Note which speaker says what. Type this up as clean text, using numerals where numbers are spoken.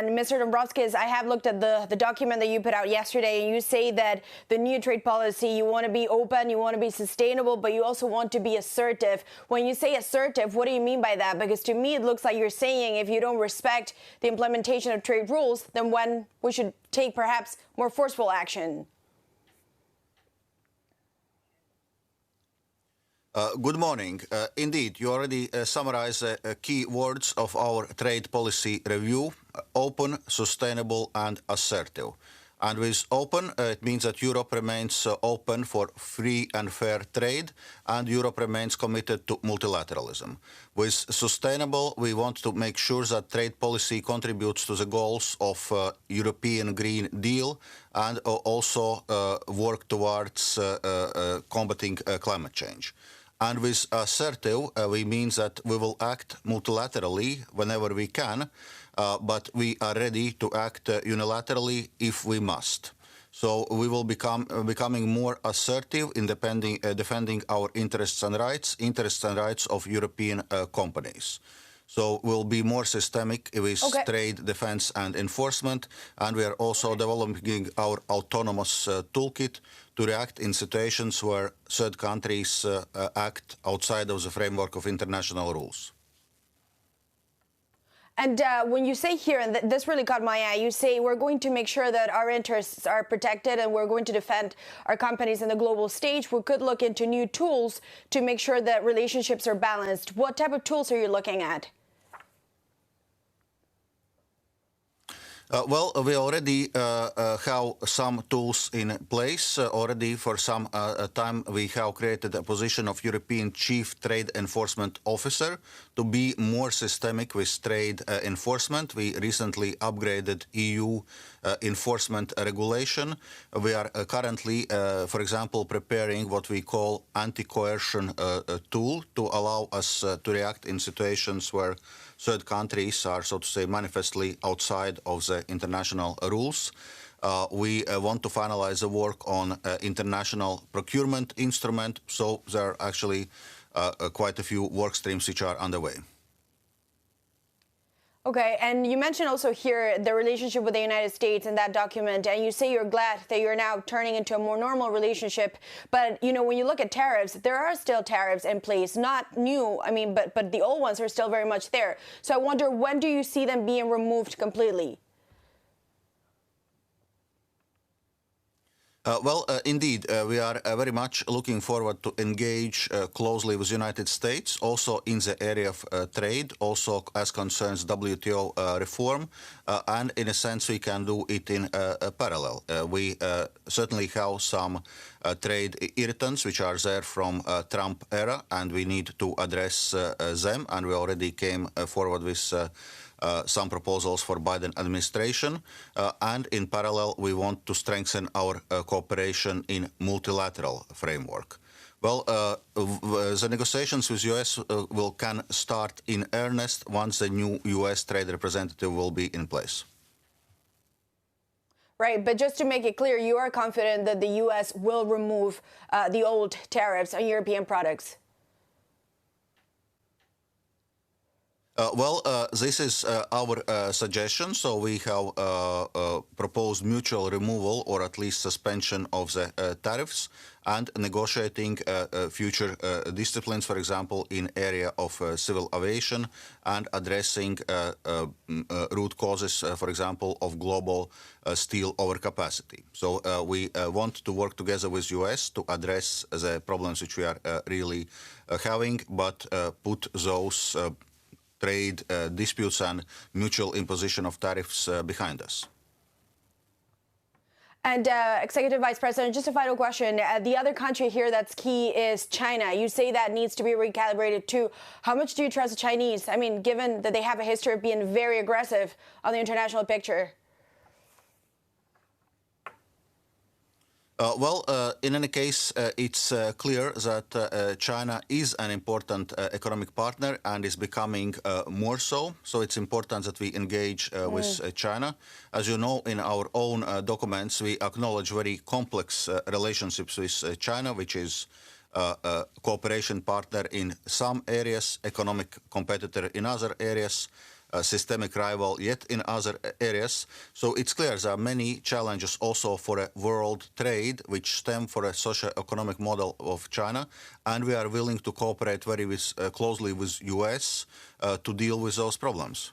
Speaker 1: And Mr. Dombrovskis, I have looked at the document that you put out yesterday, and you say that the new trade policy, you want to be open, you want to be sustainable, but you also want to be assertive. When you say assertive, what do you mean by that? Because to me, it looks like you're saying if you don't respect the implementation of trade rules, then when we should take perhaps more forceful action.
Speaker 2: Good morning. Indeed, you already summarized key words of our trade policy review: open, sustainable, and assertive. And with open, it means that Europe remains open for free and fair trade, and Europe remains committed to multilateralism. With sustainable, we want to make sure that trade policy contributes to the goals of European Green Deal and also work towards combating climate change. And with assertive, we mean that we will act multilaterally whenever we can, but we are ready to act unilaterally if we must. So we will becoming more assertive in defending our interests and rights of European companies. So we'll be more systemic with trade, defense, and enforcement, and we are also developing our autonomous toolkit to react in situations where third countries act outside of the framework of international rules.
Speaker 1: And when you say here, and this really caught my eye, you say we're going to make sure that our interests are protected and we're going to defend our companies in the global stage. We could look into new tools to make sure that relationships are balanced. What type of tools are you looking at?
Speaker 2: Well, we already have some tools in place. Already for some time we have created a position of European Chief Trade Enforcement Officer to be more systemic with trade enforcement. We recently upgraded EU enforcement regulation. We are currently, for example, preparing what we call anti-coercion tool to allow us to react in situations where third countries are, so to say, manifestly outside of the international rules. We want to finalize the work on international procurement instrument, so there are actually quite a few work streams which are underway.
Speaker 1: Okay, and you mentioned also here the relationship with the United States in that document, and you say you're glad that you're now turning into a more normal relationship. But, you know, when you look at tariffs, there are still tariffs in place, not new, I mean, but the old ones are still very much there. So I wonder, when do you see them being removed completely?
Speaker 2: Indeed, we are very much looking forward to engage closely with the United States, also in the area of trade, also as concerns WTO reform, and in a sense we can do it in parallel. We certainly have some trade irritants which are there from Trump era, and we need to address them, and we already came forward with some proposals for Biden administration, and in parallel we want to strengthen our cooperation in multilateral framework. Well, the negotiations with US can start in earnest once the new US trade representative will be in place.
Speaker 1: Right, but just to make it clear, you are confident that the US will remove the old tariffs on European products?
Speaker 2: This is our suggestion. So we have proposed mutual removal or at least suspension of the tariffs and negotiating future disciplines, for example, in area of civil aviation and addressing root causes, for example, of global steel overcapacity. So we want to work together with US to address the problems which we are really having, but put those trade disputes and mutual imposition of tariffs behind us.
Speaker 1: And Executive Vice President, just a final question. The other country here that's key is China. You say that needs to be recalibrated too. How much do you trust the Chinese? I mean, given that they have a history of being very aggressive on the international picture.
Speaker 2: In any case, it's clear that China is an important economic partner and is becoming more so. So it's important that we engage with China. As you know, in our own documents, we acknowledge very complex relationships with China, which is a cooperation partner in some areas, economic competitor in other areas. systemic rival yet in other areas. So it's clear there are many challenges also for a world trade which stem from a socio-economic model of China, and we are willing to cooperate very closely with US to deal with those problems.